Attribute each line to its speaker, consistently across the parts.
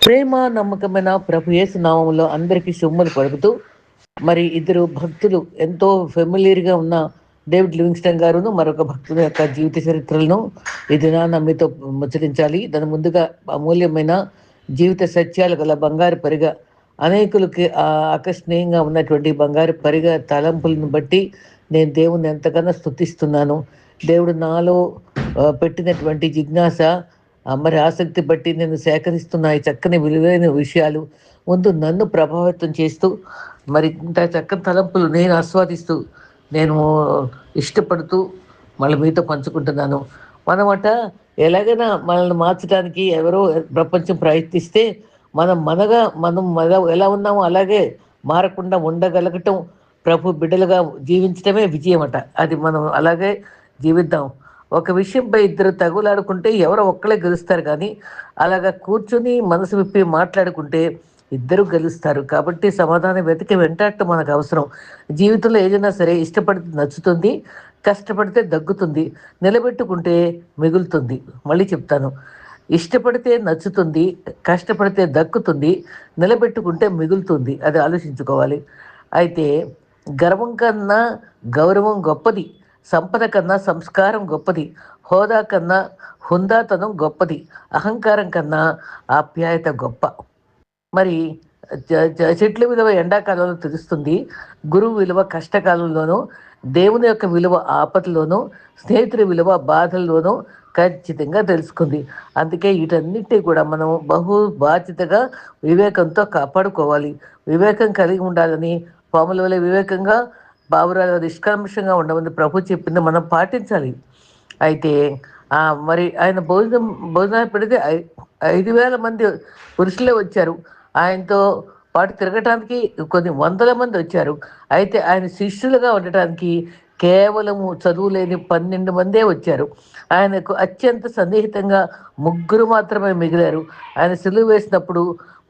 Speaker 1: ప్రేమ నమ్మకమైన ప్రభు యేసు నామములో అందరికీ శుభములు పలుకుతూ మరి ఇద్దరు భక్తులు ఎంతో ఫెమిలియర్గా ఉన్న డేవిడ్ లివింగ్స్టన్ గారును మరొక భక్తుల యొక్క జీవిత చరిత్రలను ఈ దినాన మీతో ముచ్చరించాలి. దాని ముందుగా అమూల్యమైన జీవిత సత్యాలు గల బంగారు పరిగ అనేకులకి ఆకర్షణీయంగా ఉన్నటువంటి బంగారు పరిగ తలంపులను బట్టి నేను దేవుణ్ణి ఎంతగానో స్తుతిస్తున్నాను. దేవుడు నాలో పెట్టినటువంటి జిజ్ఞాస మరి ఆసక్తి బట్టి నేను సేకరిస్తున్న ఈ చక్కని విలువైన విషయాలు ముందు నన్ను ప్రభావితం చేస్తూ మరి ఇంత చక్కని తలంపులు నేను ఆస్వాదిస్తూ నేను ఇష్టపడుతూ మళ్ళీ మీతో పంచుకుంటున్నాను. మనమట ఎలాగైనా మనల్ని మార్చడానికి ఎవరో ప్రపంచం ప్రయత్నిస్తే మనం ఎలా ఉన్నామో అలాగే మారకుండా ఉండగలగటం, ప్రభు బిడ్డలుగా జీవించడమే విజయం అట. అది మనం అలాగే జీవిద్దాం. ఒక విషయంపై ఇద్దరు తగులాడుకుంటే ఎవరో ఒక్కలే గెలుస్తారు, కానీ అలాగా కూర్చుని మనసు విప్పి మాట్లాడుకుంటే ఇద్దరు గెలుస్తారు. కాబట్టి సమాధానం వెతికి వెంటాడటం మనకు అవసరం. జీవితంలో ఏదైనా సరే ఇష్టపడితే నచ్చుతుంది, కష్టపడితే దగ్గుతుంది, నిలబెట్టుకుంటే మిగులుతుంది. మళ్ళీ చెప్తాను, ఇష్టపడితే నచ్చుతుంది, కష్టపడితే దక్కుతుంది, నిలబెట్టుకుంటే మిగులుతుంది. అది ఆలోచించుకోవాలి. అయితే గర్వం కన్నా గౌరవం గొప్పది, సంపద కన్నా సంస్కారం గొప్పది, హోదా కన్నా హుందాతనం గొప్పది, అహంకారం కన్నా ఆప్యాయత గొప్ప. మరి చెట్ల విలువ ఎండాకాలంలో తెలుస్తుంది, గురువు విలువ కష్టకాలంలోనూ, దేవుని యొక్క విలువ ఆపదలోనూ, స్నేహితుడి విలువ బాధల్లోనూ ఖచ్చితంగా తెలుసుకుంది. అందుకే వీటన్నిటి కూడా మనం బహు బాధ్యతగా వివేకంతో కాపాడుకోవాలి. వివేకం కలిగి ఉండాలని, పాముల వల్ల వివేకంగా బావురాలు నిష్కల్మషంగా ఉండమని ప్రభు చెప్పింది మనం పాటించాలి. అయితే మరి ఆయన భోజనాలు పెడితే 5,000 మంది పురుషులే వచ్చారు. ఆయనతో పాటు తిరగటానికి కొన్ని వందల మంది వచ్చారు. అయితే ఆయన శిష్యులుగా ఉండటానికి కేవలము చదువు లేని 12 మందే వచ్చారు. ఆయనకు అత్యంత సన్నిహితంగా ముగ్గురు మాత్రమే మిగిలారు. ఆయన సిలువ వేసినప్పుడు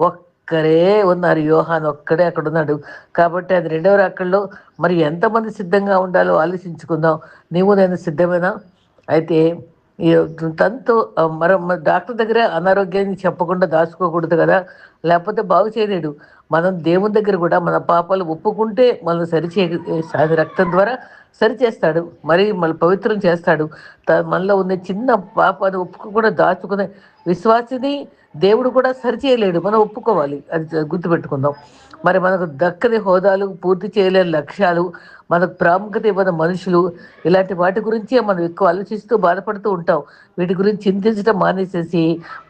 Speaker 1: ఒక్కరే ఉన్నారు, యోహాన్ ఒక్కడే అక్కడ ఉన్నాడు. కాబట్టి అది రెండవ రాకడలో మరి ఎంతమంది సిద్ధంగా ఉండాలో ఆలోచించుకుందాం. నీవు నేను సిద్ధమేనా? అయితే ఈ తనతో డాక్టర్ దగ్గర అనారోగ్యాన్ని చెప్పకుండా దాచుకోకూడదు కదా, లేకపోతే బాగు చేయలేడు. మనం దేవుని దగ్గర కూడా మన పాపాలు ఒప్పుకుంటే మనం అది రక్తం ద్వారా సరిచేస్తాడు, మరి మళ్ళీ పవిత్రం చేస్తాడు. మనలో ఉన్న చిన్న పాపాన్ని ఒప్పుకోకుండా దాచుకునే విశ్వాసిని దేవుడు కూడా సరిచేయలేడు, మనం ఒప్పుకోవాలి. అది గుర్తుపెట్టుకుందాం. మరి మనకు దక్కని హోదాలు, పూర్తి చేయలేని లక్ష్యాలు, మనకు ప్రాముఖ్యత ఇవ్వని మనుషులు, ఇలాంటి వాటి గురించే మనం ఎక్కువ ఆలోచిస్తూ బాధపడుతూ ఉంటాం. వీటి గురించి చింతించడం మానేసేసి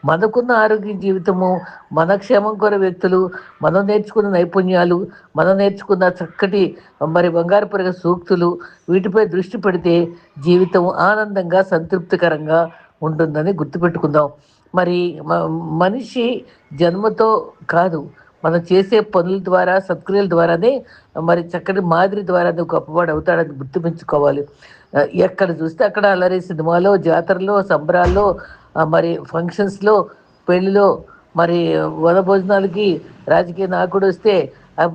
Speaker 1: మనకున్న ఆరోగ్య జీవితము, మన క్షేమం కోరే వ్యక్తులు, మనం నేర్చుకున్న నైపుణ్యాలు, మనం నేర్చుకున్న చక్కటి మరి బంగారు పొరగ సూక్తులు, వీటిపై దృష్టి పెడితే జీవితం ఆనందంగా సంతృప్తికరంగా ఉంటుందని గుర్తుపెట్టుకుందాం. మరి మనిషి జన్మతో కాదు, మనం చేసే పనుల ద్వారా, సత్క్రియల ద్వారానే, మరి చక్కటి మాదిరి ద్వారా గొప్పవాడు అవుతాడని గుర్తుపెంచుకోవాలి. ఎక్కడ చూస్తే అక్కడ అల్లరి, సినిమాలో, జాతరలో, సంబరాల్లో, మరి ఫంక్షన్స్లో, పెళ్ళిలో, మరి వనభోజనాలకి రాజకీయ నాయకుడు వస్తే,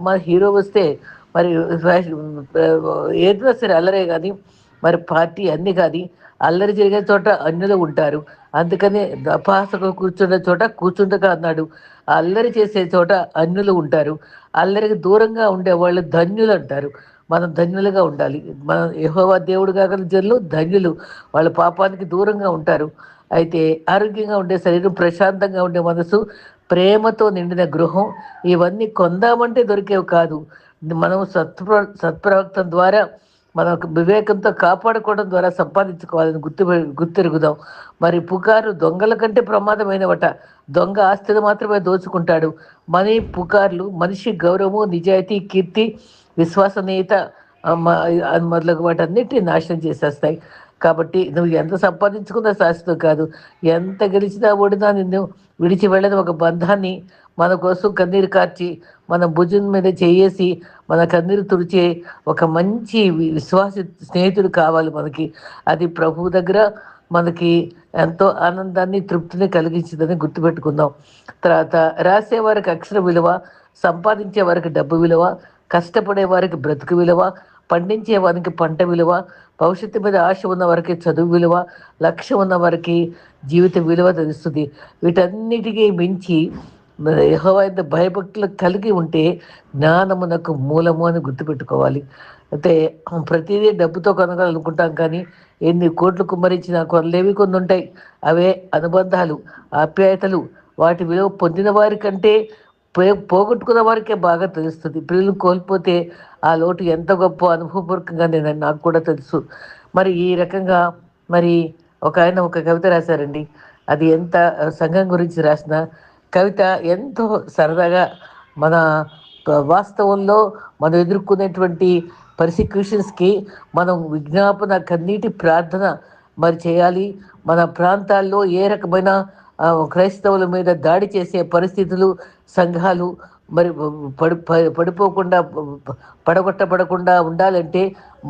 Speaker 1: మా హీరో వస్తే, మరి ఏదైనా సరే అల్లరే. కానీ మరి పార్టీ అన్నీ కానీ అల్లరి జరిగే చోట అన్యులు ఉంటారు. అందుకని అపహాసకులు కూర్చున్న చోట కూర్చుండగా అన్నాడు. అల్లరి చేసే చోట అన్యులు ఉంటారు, అల్లరికి దూరంగా ఉండే వాళ్ళు ధన్యులు అంటారు. మనం ధన్యులుగా ఉండాలి. మనం యెహోవా దేవుడు కాగల జనులు ధన్యులు, వాళ్ళ పాపానికి దూరంగా ఉంటారు. అయితే ఆరోగ్యంగా ఉండే శరీరం, ప్రశాంతంగా ఉండే మనసు, ప్రేమతో నిండిన గృహం, ఇవన్నీ కొందామంటే దొరికేవి కాదు. మనం సత్ప్రవర్తన ద్వారా, మన వివేకంతో కాపాడుకోవడం ద్వారా సంపాదించుకోవాలని గుర్తెరుగుదాం. మరి పుకారు దొంగల కంటే ప్రమాదమైనవట. దొంగ ఆస్తిని మాత్రమే దోచుకుంటాడు. పుకార్లు మనిషి గౌరవము, నిజాయితీ, కీర్తి, విశ్వసనీయత మొదలగు వాటన్నిటిని నాశనం చేసేస్తాయి. కాబట్టి నువ్వు ఎంత సంపాదించుకున్నా శాశ్వతం కాదు. ఎంత గెలిచినా ఓడినా నిన్ను విడిచి వెళ్ళని ఒక బంధాన్ని మన కోసం కన్నీరు కార్చి, మన భుజం మీద చేయేసి మన కన్నీరు తుడిచే ఒక మంచి విశ్వాస స్నేహితుడు కావాలి మనకి. అది ప్రభువు దగ్గర మనకి ఎంతో ఆనందాన్ని, తృప్తిని కలిగించిందని గుర్తుపెట్టుకుందాం. తర్వాత రాసేవారికి అక్షర విలువ, సంపాదించే వారికి డబ్బు విలువ, కష్టపడే వారికి బ్రతుకు విలువ, పండించే వారికి పంట విలువ, భవిష్యత్తు మీద ఆశ ఉన్న వారికి చదువు విలువ, లక్ష్యం ఉన్న వారికి జీవిత విలువ తెలుస్తుంది. వీటన్నిటికీ మించి యెహోవా యందు భయభక్తులు కలిగి ఉంటే జ్ఞానమునకు మూలము అని గుర్తుపెట్టుకోవాలి. అయితే ప్రతిదీ డబ్బుతో కొనగలనుకుంటాం కానీ ఎన్ని కోట్లు కుమ్మరించినా కొనలేవి కొన్ని ఉంటాయి. అవే అనుబంధాలు, ఆప్యాయతలు. వాటి విలువ పొందిన వారి కంటే పోగొట్టుకున్న వారికే బాగా తెలుస్తుంది. పిల్లలు కోల్పోతే ఆ లోటు ఎంత గొప్ప అనుభవపూర్వకంగా నేను నాకు కూడా తెలుసు. మరి ఈ రకంగా మరి ఆయన ఒక కవిత రాశారండి. అది ఎంత సంఘం గురించి రాసిన కవిత ఎంతో సరదాగా మన వాస్తవంలో మనం ఎదుర్కొనేటువంటి పర్సిక్యూషన్స్కి మనం విజ్ఞాపన కన్నీటి ప్రార్థన మరి చేయాలి. మన ప్రాంతాల్లో ఏ రకమైన క్రైస్తవుల మీద దాడి చేసే పరిస్థితులు సంఘాలు మరి పడిపోకుండా పడగొట్టబడకుండా ఉండాలంటే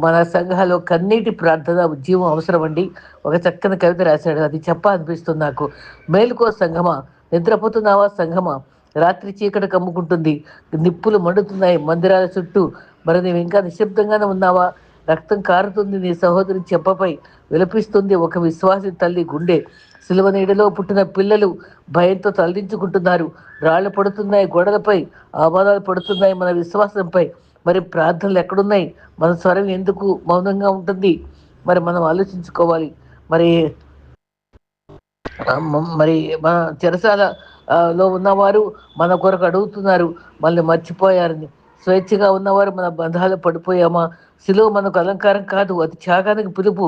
Speaker 1: మన సంఘాలు కన్నీటి ప్రార్థన ఉద్యమం అవసరం అండి. ఒక చక్కని కవిత రాశాడు, అది చెప్పాలనిపిస్తుంది నాకు. మేలుకో సంఘమా, నిద్రపోతున్నావా సంఘమా, రాత్రి చీకటి కమ్ముకుంటుంది, నిప్పులు మండుతున్నాయి మందిరాల చుట్టూ, మరి నీవు ఇంకా నిశ్శబ్దంగానే ఉన్నావా, రక్తం కారుతుంది నీ సహోదరి చెప్పపై, విలపిస్తుంది ఒక విశ్వాసి తల్లి గుండె, సిలువ నీడలో పుట్టిన పిల్లలు భయంతో తలదించుకుంటున్నారు, రాళ్లు పడుతున్నాయి గోడలపై, ఆవాదాలు పడుతున్నాయి మన విశ్వాసంపై, మరి ప్రార్థనలు ఎక్కడున్నాయి, మన స్వరం ఎందుకు మౌనంగా ఉంటుంది, మరి మనం ఆలోచించుకోవాలి. మరి మరి మన చెరసాల లో ఉన్నవారు మన కొరకు అడుగుతున్నారు, మనల్ని మర్చిపోయారని. స్వేచ్ఛగా ఉన్నవారు మన బంధాలు పడిపోయామా. శిలువ మనకు అలంకారం కాదు, అది త్యాగానికి పిలుపు.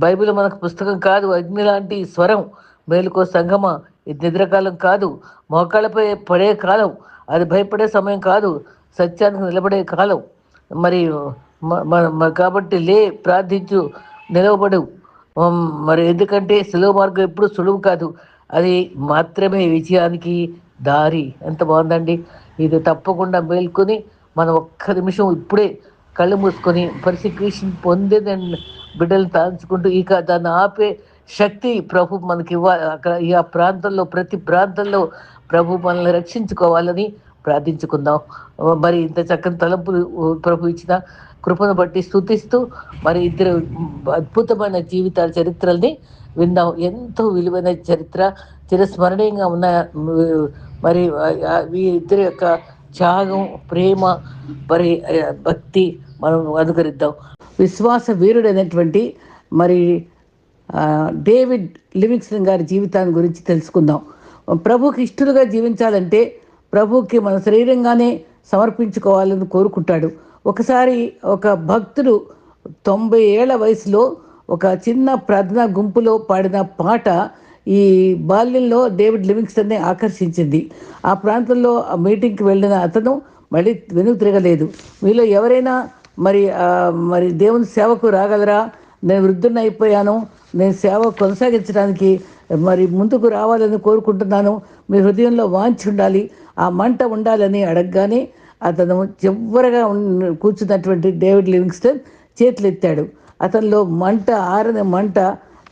Speaker 1: బైబిల్ మనకు పుస్తకం కాదు, అగ్ని లాంటి స్వరం. మేలుకో సంగమా, ఇది నిద్రకాలం కాదు, మోకాళ్ళపై పడే కాలం, అది భయపడే సమయం కాదు, సత్యానికి నిలబడే కాలం. మరి కాబట్టి లే, ప్రార్థించు, నిలవబడు. మరి ఎందుకంటే సులువు మార్గం ఎప్పుడు సులువు కాదు, అది మాత్రమే విజయానికి దారి. ఎంత బాగుందండి. ఇది తప్పకుండా మేల్కొని మనం ఒక్క నిమిషం ఇప్పుడే కళ్ళు మూసుకొని పర్సిక్యూషన్ పొందేదని బిడ్డలు తాల్చుకుంటూ ఇక దాన్ని ఆపే శక్తి ప్రభు మనకి ఇవ్వాలి. అక్కడ ఈ ఆ ప్రాంతంలో ప్రతి ప్రాంతంలో ప్రభు మనల్ని రక్షించుకోవాలని ప్రార్థించుకుందాం. మరి ఇంత చక్కని తలంపులు ప్రభు ఇచ్చిన కృపను బట్టి స్తుతిస్తూ మరి ఇద్దరు అద్భుతమైన జీవితాల చరిత్రల్ని విందాం. ఎంతో విలువైన చరిత్ర, చిరస్మరణీయంగా ఉన్న మరి వీరిద్దరి యొక్క త్యాగం, ప్రేమ, మరి భక్తి మనం అనుకరిద్దాం. విశ్వాస వీరుడైనటువంటి మరి డేవిడ్ లివింగ్స్టన్ గారి జీవితాన్ని గురించి తెలుసుకుందాం. ప్రభుకి ఇష్టలుగా జీవించాలంటే ప్రభుకి మన శరీరంగానే సమర్పించుకోవాలని కోరుకుంటాడు. ఒకసారి ఒక భక్తుడు 90 ఏళ్ల వయసులో ఒక చిన్న ప్రార్థనా గుంపులో పాడిన పాట ఈ బాల్యంలో డేవిడ్ లివింగ్స్టన్ని ఆకర్షించింది. ఆ ప్రాంతంలో ఆ మీటింగ్కి వెళ్ళిన అతను మళ్ళీ వెనుక తిరగలేదు. మీలో ఎవరైనా మరి దేవుని సేవకు రాగలరా, నేను వృద్ధుని అయిపోయాను, నేను సేవ కొనసాగించడానికి మరి ముందుకు రావాలని కోరుకుంటున్నాను, మీ హృదయంలో వాంఛ ఉండాలి, ఆ మంట ఉండాలని అడగగానే అతను చివరగా కూర్చున్నటువంటి డేవిడ్ లివింగ్స్టన్ చేతులు ఎత్తాడు. అతనిలో మంట, ఆరని మంట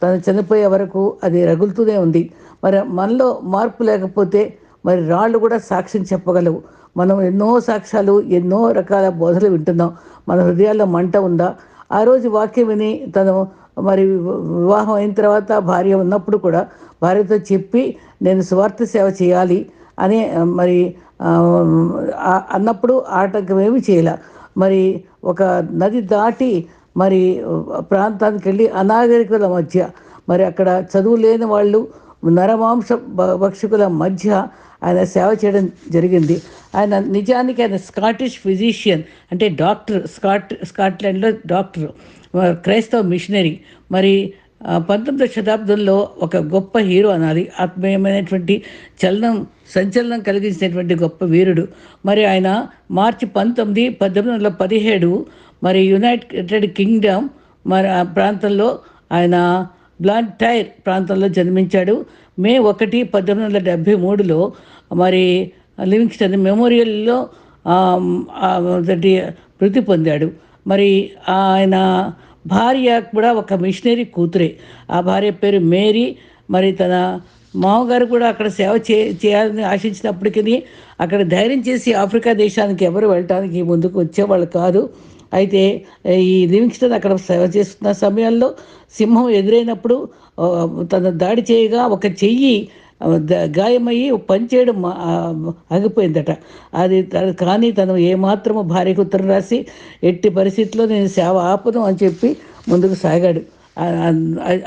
Speaker 1: తను చనిపోయే వరకు అది రగులుతూనే ఉంది. మరి మనలో మార్పు లేకపోతే మరి రాళ్ళు కూడా సాక్ష్యం చెప్పగలవు. మనం ఎన్నో సాక్ష్యాలు, ఎన్నో రకాల బోధలు వింటున్నాం. మన హృదయాల్లో మంట ఉందా? ఆ రోజు వాక్యం విని తను మరి వివాహం అయిన తర్వాత భార్య ఉన్నప్పుడు కూడా భార్యతో చెప్పి నేను స్వార్థ సేవ చేయాలి అని మరి అన్నప్పుడు ఆటంకం ఏమి చేయాల. మరి ఒక నది దాటి మరి ప్రాంతానికి వెళ్ళి అనాగరికుల మధ్య, మరి అక్కడ చదువు లేని వాళ్ళు, నరమాంస భక్షకుల మధ్య ఆయన సేవ చేయడం జరిగింది. ఆయన నిజానికి ఆయన స్కాటిష్ ఫిజిషియన్, అంటే డాక్టర్, స్కాట్లాండ్లో డాక్టర్, క్రైస్తవ మిషనరీ. మరి 19వ శతాబ్దంలో ఒక గొప్ప హీరో అనాలి, ఆత్మీయమైనటువంటి సంచలనం కలిగించినటువంటి గొప్ప వీరుడు. మరి ఆయన మార్చి 19, 1817 మరి యునైటెడ్ కింగ్డమ్ మరి ఆ ప్రాంతంలో ఆయన బ్లాంటైర్ ప్రాంతంలో జన్మించాడు. మే 1, 1873లో మరి లివింగ్స్టన్ మెమోరియల్లో మృతి పొందాడు. మరి ఆయన భార్య కూడా ఒక మిషనరీ కూతురే. ఆ భార్య పేరు మేరీ. మరి తన మామగారు కూడా అక్కడ సేవ చేయాలని ఆశించినప్పటికీ అక్కడ ధైర్యం చేసి ఆఫ్రికా దేశానికి ఎవరు వెళ్ళటానికి ముందుకు వచ్చేవాళ్ళు కాదు. అయితే ఈ లివింగ్స్టన్ అక్కడ సేవ చేస్తున్న సమయంలో సింహం ఎదురైనప్పుడు తన దాడి చేయగా ఒక చెయ్యి
Speaker 2: గాయమయ్యి పనిచేయడం ఆగిపోయిందట. కానీ తను ఏమాత్రము భార్యకు ఉత్తరం రాసి ఎట్టి పరిస్థితుల్లో నేను సేవ ఆపను అని చెప్పి ముందుకు సాగాడు.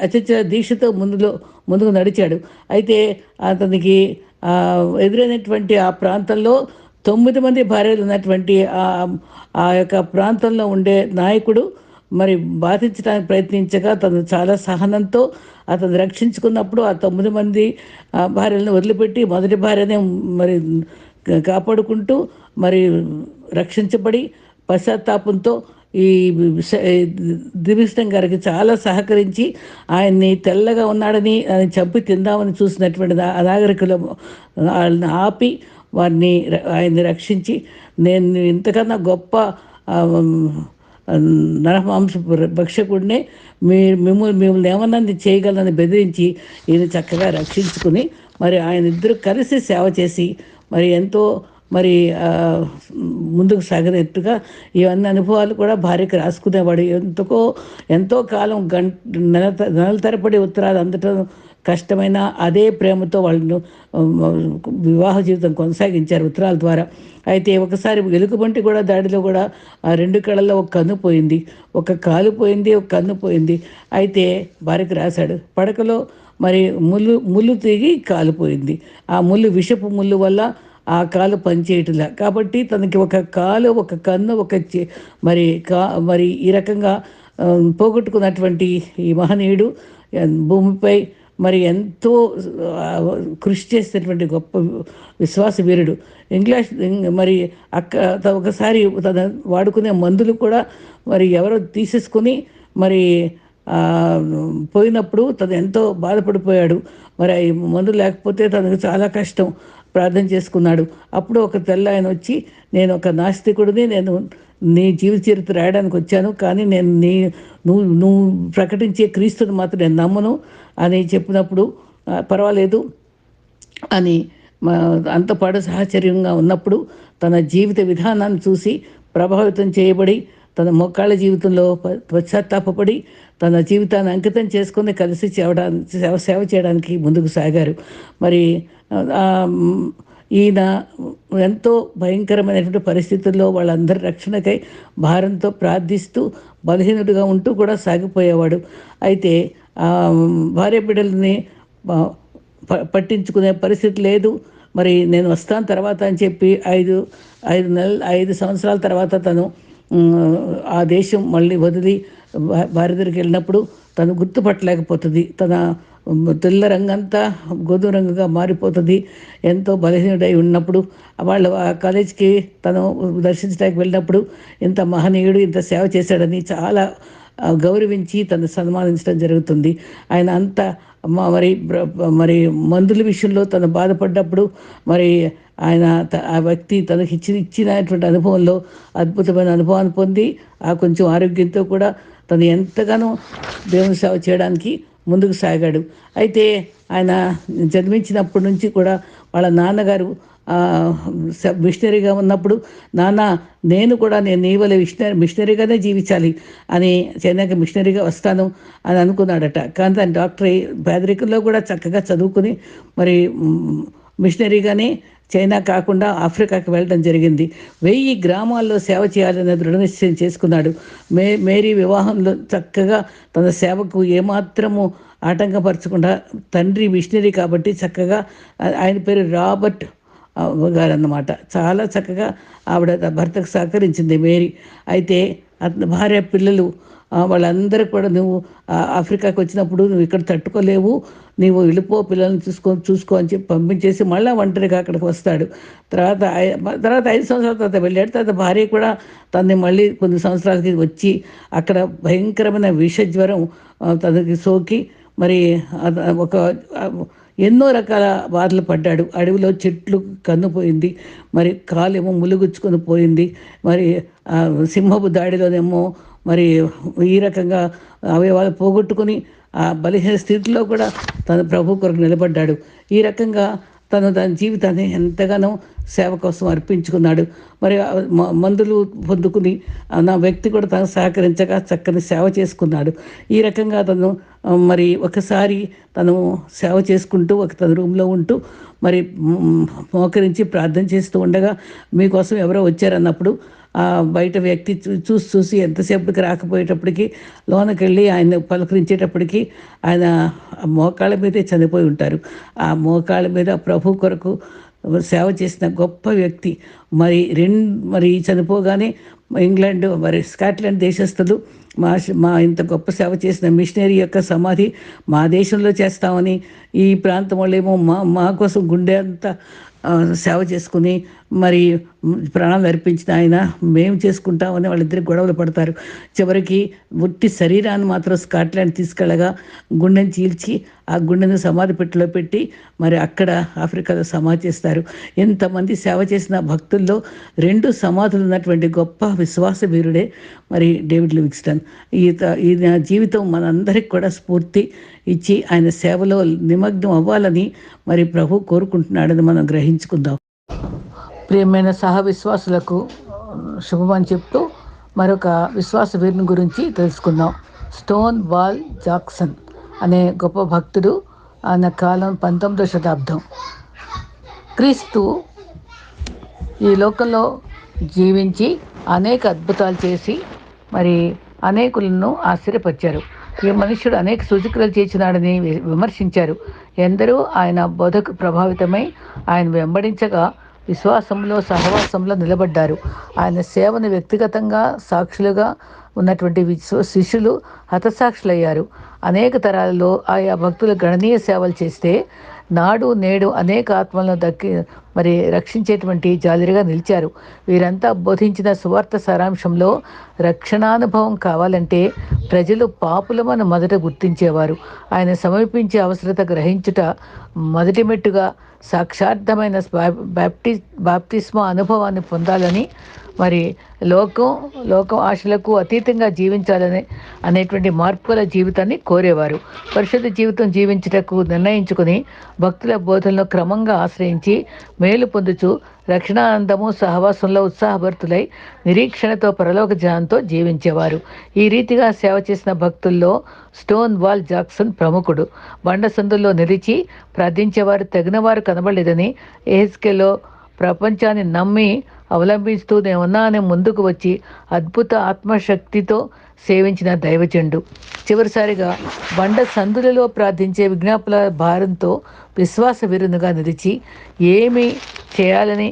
Speaker 2: అత్యంత దీక్షతో ముందుకు నడిచాడు. అయితే అతనికి ఎదురైనటువంటి ఆ ప్రాంతంలో 9 మంది భార్యలు ఉన్నటువంటి ఆ యొక్క ప్రాంతంలో ఉండే నాయకుడు మరి బాధించడానికి ప్రయత్నించగా తను చాలా సహనంతో అతను రక్షించుకున్నప్పుడు ఆ 9 మంది భార్యలను వదిలిపెట్టి మొదటి భార్యనే మరి కాపాడుకుంటూ మరి రక్షించబడి పశ్చాత్తాపంతో ఈ దివిష్టం గారికి చాలా సహకరించి ఆయన్ని తెల్లగా ఉన్నాడని ఆయన చంపి తిందామని చూసినటువంటి అనాగరికుల వాళ్ళని ఆపి ఆయన్ని రక్షించి నేను ఇంతకన్నా గొప్ప నరమాంస భక్షకుడినే మిమ్మల్ని ఏమన్నా చేయగలని బెదిరించి ఈయన చక్కగా రక్షించుకుని మరి ఆయన ఇద్దరు కలిసి సేవ చేసి మరి ఎంతో మరి ముందుకు సాగినట్టుగా ఇవన్నీ అనుభవాలు కూడా భార్యకి రాసుకునేవాడు. ఎంతో కాలం నెల తరబడి ఉత్తరాలు అందటం కష్టమైన అదే ప్రేమతో వాళ్ళను వివాహ జీవితం కొనసాగించారు ఉత్తరాల ద్వారా. అయితే ఒకసారి ఎలుకబంటి కూడా దాడిలో కూడా ఆ 2 కళ్ళల్లో ఒక కన్ను పోయింది, ఒక కాలు పోయింది, ఒక కన్ను పోయింది. అయితే భార్యకి రాశాడు, పడకలో మరి ముళ్ళు తిరిగి కాలిపోయింది. ఆ విషపు ముళ్ళు వల్ల ఆ కాలు పనిచేయట్లే. కాబట్టి తనకి ఒక కాలు, ఒక కన్ను, మరి ఈ రకంగా పోగొట్టుకున్నటువంటి ఈ మహనీయుడు భూమిపై మరి ఎంతో కృషి చేసినటువంటి గొప్ప విశ్వాస వీరుడు. మరి ఒకసారి తన వాడుకునే మందులు కూడా మరి ఎవరో తీసేసుకొని మరి పోయినప్పుడు తను ఎంతో బాధపడిపోయాడు. మరి ఈ మందు లేకపోతే తనకు చాలా కష్టం. ప్రార్థన చేసుకున్నాడు. అప్పుడు ఒక తెల్ల ఆయన వచ్చి, నేను ఒక నాస్తికుడిని, నేను నీ జీవిత చరిత్ర రాయడానికి వచ్చాను, కానీ నేను నువ్వు ప్రకటించే క్రీస్తుని మాత్రం నేను నమ్మను అని చెప్పినప్పుడు పర్వాలేదు అని అంతపాడు సహచర్యంగా ఉన్నప్పుడు తన జీవిత విధానాన్ని చూసి ప్రభావితం చేయబడి తన మొక్కాళ్ళ జీవితంలో పశ్చాత్తాపడి తన జీవితాన్ని అంకితం చేసుకొని కలిసి సేవ చేయడానికి ముందుకు సాగారు. మరి ఈయన ఎంతో భయంకరమైనటువంటి పరిస్థితుల్లో వాళ్ళందరి రక్షణకై భారంతో ప్రార్థిస్తూ బలహీనుడిగా ఉంటూ కూడా సాగిపోయేవాడు. అయితే భార్య బిడ్డలని పట్టించుకునే పరిస్థితి లేదు. మరి నేను వస్తాను తర్వాత అని చెప్పి 5 సంవత్సరాల తర్వాత తను ఆ దేశం మళ్ళీ వదిలి భార్య దగ్గరికి వెళ్ళినప్పుడు తను గుర్తుపట్టలేకపోతుంది. తన తెల్ల రంగంతా గోధుమ రంగుగా మారిపోతుంది. ఎంతో బలహీనుడై ఉన్నప్పుడు వాళ్ళు ఆ కాలేజీకి తను దర్శించడానికి వెళ్ళినప్పుడు ఇంత మహనీయుడు ఇంత సేవ చేశాడని చాలా గౌరవించి తను సన్మానించడం జరుగుతుంది. ఆయన అంతా మరి మందుల విషయంలో తను బాధపడ్డప్పుడు మరి ఆ వ్యక్తి తనకి ఇచ్చినటువంటి అనుభవంలో అద్భుతమైన అనుభవాన్ని పొంది కొంచెం ఆరోగ్యంతో కూడా తను ఎంతగానో దేవుని సేవ చేయడానికి ముందుకు సాగాడు. అయితే ఆయన జన్మించినప్పటి నుంచి కూడా వాళ్ళ నాన్నగారు మిషనరీగా ఉన్నప్పుడు, నేను నీ వల్ల మిషనరీగానే జీవించాలి అని చైనాకి మిషనరీగా వస్తాను అని అనుకున్నాడట. కానీ తను డాక్టర్ పేదరికంలో కూడా చక్కగా చదువుకుని మరి మిషనరీగానే చైనా కాకుండా ఆఫ్రికాకి వెళ్ళడం జరిగింది. 1000 గ్రామాల్లో సేవ చేయాలనే దృఢ నిశ్చయం చేసుకున్నాడు. మేరీ వివాహంలో చక్కగా తన సేవకు ఏమాత్రము ఆటంకపరచకుండా, తండ్రి మిషనరీ కాబట్టి చక్కగా, ఆయన పేరు రాబర్ట్ గారు అన్నమాట, చాలా చక్కగా ఆవిడ భర్తకు సహకరించింది మేరీ. అయితే అతని భార్య పిల్లలు వాళ్ళందరూ కూడా, నువ్వు ఆఫ్రికాకి వచ్చినప్పుడు నువ్వు ఇక్కడ తట్టుకోలేవు, నీవు వెళ్ళిపో, పిల్లల్ని చూసుకో అని చెప్పి పంపించేసి మళ్ళీ ఒంటరిగా అక్కడికి వస్తాడు. తర్వాత 5 సంవత్సరాల తర్వాత వెళ్ళాడు. తర్వాత భార్య కూడా తనని మళ్ళీ కొన్ని సంవత్సరాలకి వచ్చి అక్కడ భయంకరమైన విషజ్వరం తనకి సోకి మరి ఎన్నో రకాల బాధలు పడ్డాడు. అడవిలో చెట్లు కన్నుపోయింది, మరి కాలేమో ములుగుచ్చుకొని పోయింది, మరి సింహపు దాడిలోనేమో మరి ఈ రకంగా అవయవాలు పోగొట్టుకుని ఆ బలహీన స్థితిలో కూడా తన ప్రభు కొరకు నిలబడ్డాడు. ఈ రకంగా తను తన జీవితాన్ని ఎంతగానో సేవ కోసం అర్పించుకున్నాడు. మరి మందులు పొందుకుని నా వ్యక్తి కూడా తను సహకరించగా చక్కని సేవ చేసుకున్నాడు. ఈ రకంగా తను మరి ఒకసారి తను సేవ చేసుకుంటూ తన రూమ్లో ఉంటూ మరి మోకరించి ప్రార్థన చేస్తూ ఉండగా మీకోసం ఎవరో వచ్చారన్నప్పుడు బయట వ్యక్తి చూసి ఎంతసేపటికి రాకపోయేటప్పటికి లోనకెళ్ళి ఆయన పలకరించేటప్పటికి ఆయన మోకాళ్ళ మీదే చనిపోయి ఉంటారు. ఆ మోకాళ్ళ మీద ప్రభు కొరకు సేవ చేసిన గొప్ప వ్యక్తి. మరి చనిపోగానే ఇంగ్లాండ్ స్కాట్లాండ్ దేశస్థులు మా ఇంత గొప్ప సేవ చేసిన మిషనరీ యొక్క సమాధి మా దేశంలో చేస్తామని, ఈ ప్రాంతం వాళ్ళేమో మా కోసం గుండె అంతా సేవ చేసుకుని మరి ప్రాణాలు అర్పించిన ఆయన మేము చేసుకుంటామని వాళ్ళిద్దరికి గొడవలు పడతారు. చివరికి ఉట్టి శరీరాన్ని మాత్రం స్కాట్లాండ్ తీసుకెళ్ళగా గుండెని చీల్చి ఆ గుండెను సమాధి పెట్టెలో పెట్టి మరి అక్కడ ఆఫ్రికాలో సమాధి చేస్తారు. ఎంతమంది సేవ చేసిన భక్తుల్లో 2 సమాధులు ఉన్నటువంటి గొప్ప విశ్వాస వీరుడే మరి డేవిడ్ లివింగ్స్టన్. ఈయన జీవితం మనందరికి కూడా స్ఫూర్తి ఇచ్చి ఆయన సేవలో నిమగ్నం అవ్వాలని మరి ప్రభు కోరుకుంటున్నాడని మనం గ్రహించుకుందాం. ప్రియమైన సహ విశ్వాసులకు శుభమని చెప్తూ మరొక విశ్వాస వీరుని గురించి తెలుసుకుందాం. స్టోన్ వాల్ జాక్సన్ అనే గొప్ప భక్తుడు. ఆయన కాలం 19వ శతాబ్దం. క్రీస్తు ఈ లోకంలో జీవించి అనేక అద్భుతాలు చేసి మరి అనేకులను ఆశ్చర్యపరిచారు. ఈ మనుష్యుడు అనేక సూచక్రియలు చేసినాడని విమర్శించారు. ఎందరూ ఆయన బోధకు ప్రభావితమై ఆయన వెంబడించగా విశ్వాసంలో సహవాసంలో నిలబడ్డారు. ఆయన సేవను వ్యక్తిగతంగా సాక్షులుగా ఉన్నటువంటి శిష్యులు హతసాక్షులయ్యారు. అనేక తరాలలో ఆయా భక్తులు గణనీయ సేవలు చేస్తే నాడు నేడు అనేక ఆత్మలను రక్షించేటువంటి జాలిరిగా నిలిచారు. వీరంతా బోధించిన సువార్త సారాంశంలో రక్షణానుభవం కావాలంటే ప్రజలు పాపులమని మొదట గుర్తించేవారు. ఆయన సమీపించే అవసరత గ్రహించుట మొదటి మెట్టుగా సాక్షార్థమైన బాప్తిస్మా అనుభవాన్ని పొందాలని, మరి లోకం ఆశలకు అతీతంగా జీవించాలని అనేటువంటి మార్పుల జీవితాన్ని కోరేవారు. పరిశుద్ధ జీవితం జీవించుటకు నిర్ణయించుకుని భక్తుల బోధనలో క్రమంగా ఆశ్రయించి మేలు పొందుచు రక్షణానందము సహవాసంలో ఉత్సాహభరితులై నిరీక్షణతో పరలోక జ్ఞానంతో జీవించేవారు. ఈ రీతిగా సేవ చేసిన భక్తుల్లో స్టోన్ వాల్ జాక్సన్ ప్రముఖుడు. బండ సందుల్లో నిలిచి ప్రార్థించేవారు తగినవారు కనబడలేదని ఎహెజ్కేల్లో ప్రపంచాన్ని నమ్మి అవలంబిస్తూ నేనున్నానని ముందుకు వచ్చి అద్భుత ఆత్మశక్తితో సేవించిన దైవజనుడు. చివరిసారిగా బండ సందులలో ప్రార్థించే విజ్ఞాపన భారంతో విశ్వాస వీరునిగా నిలిచి ఏమి చేయాలని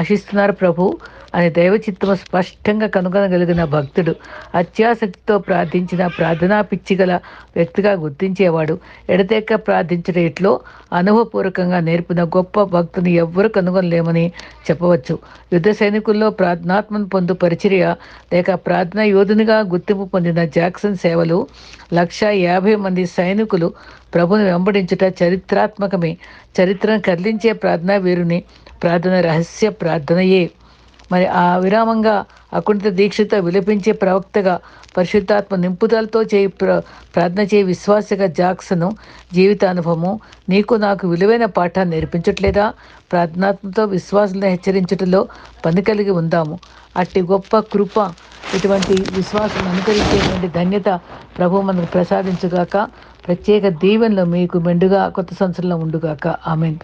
Speaker 2: ఆశిస్తున్నారు ప్రభు అని దైవచిత్తము స్పష్టంగా కనుగొనగలిగిన భక్తుడు. అత్యాసక్తితో ప్రార్థించిన ప్రార్థనా పిచ్చిగల వ్యక్తిగా గుర్తించేవాడు. ఎడతెక్క ప్రార్థించడం ఇట్లో అనుభవపూర్వకంగా నేర్పిన గొప్ప భక్తుని ఎవ్వరూ కనుగొనలేమని చెప్పవచ్చు. యుద్ధ సైనికుల్లో ప్రార్థనాత్మను పొందు పరిచర్య లేక ప్రార్థనా యోధునిగా గుర్తింపు పొందిన జాక్సన్ సేవలు 150,000 మంది సైనికులు ప్రభుని వెంబడించుట చరిత్రాత్మకమే. చరిత్రను కదిలించే ప్రార్థనా వీరుని ప్రార్థన రహస్య ప్రార్థనయే. మరి ఆ విరామంగా అకుంఠిత దీక్షతో విలపించే ప్రవక్తగా పరిశుద్ధాత్మ నింపుదలతో ప్రార్థన చేయి విశ్వాసగా జాక్సను జీవితానుభవము నీకు నాకు విలువైన పాఠాన్ని నేర్పించట్లేదా? ప్రార్థనాత్మతో విశ్వాసులను హెచ్చరించటంలో పని కలిగి ఉందాము. అట్టి గొప్ప కృప ఇటువంటి విశ్వాసం అనుకరించేటువంటి ధన్యత ప్రభు మనకు ప్రసాదించుగాక. ప్రత్యేక దీవెనలో మీకు మెండుగా కొత్త సంవత్సరంలో ఉండుగాక. ఆమేన్.